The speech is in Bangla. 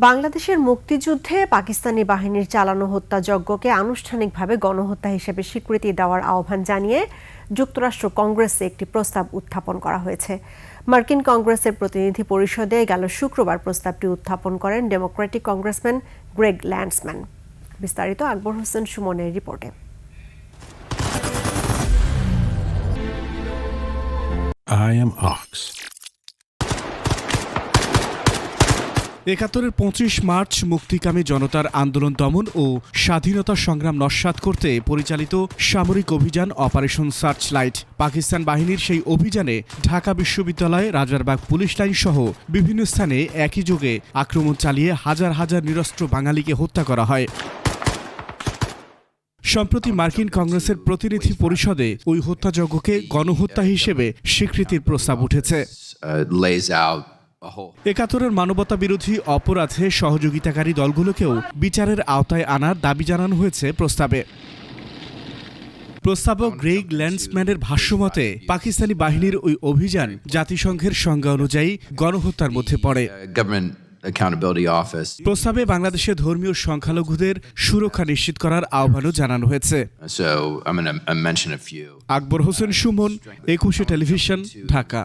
বাংলাদেশের মুক্তিযুদ্ধে পাকিস্তানি বাহিনীর চালানো হত্যাযজ্ঞকে আনুষ্ঠানিকভাবে গণহত্যা হিসেবে স্বীকৃতি দেওয়ার আহ্বান জানিয়ে যুক্তরাষ্ট্র কংগ্রেসে একটি প্রস্তাব উত্থাপন করা হয়েছে। মার্কিন কংগ্রেসের প্রতিনিধি পরিষদে গেল শুক্রবার প্রস্তাবটি উত্থাপন করেন ডেমোক্রেটিক কংগ্রেসম্যান গ্রেগ ল্যান্ডসম্যান। বিস্তারিত আকবর হোসেন সুমনের রিপোর্টে। I am Ox. ৭১-এর ২৫ মার্চ মুক্তিকামী জনতার আন্দোলন দমন ও স্বাধীনতা সংগ্রাম নস্যাৎ করতে পরিচালিত সামরিক অভিযান অপারেশন সার্চলাইট পাকিস্তান বাহিনীর সেই অভিযানে ঢাকা বিশ্ববিদ্যালয়, রাজারবাগ পুলিশ লাইন সহ বিভিন্ন স্থানে একই যোগে আক্রমণ চালিয়ে হাজার হাজার নিরস্ত্র বাঙালিকে হত্যা করা হয়। সম্প্রতি মার্কিন কংগ্রেসের প্রতিনিধি পরিষদে ওই হত্যাযজ্ঞকে গণহত্যা হিসেবে স্বীকৃতির প্রস্তাব উঠেছে। ৭১-এর মানবতা বিরোধী অপরাধে সহযোগিতাকারী দলগুলোকেও বিচারের আওতায় আনার দাবি জানানো হয়েছে প্রস্তাবে। প্রস্তাবক গ্রেগ ল্যান্ডসম্যানের ভাষ্যমতে পাকিস্তানি বাহিনীর ওই অভিযান জাতিসংঘের সংজ্ঞা অনুযায়ী গণহত্যার মধ্যে পড়ে। প্রস্তাবে বাংলাদেশে ধর্মীয় সংখ্যালঘুদের সুরক্ষা নিশ্চিত করার আহ্বানও জানানো হয়েছে। আকবর হোসেন সুমন, ২১ টেলিভিশন, ঢাকা।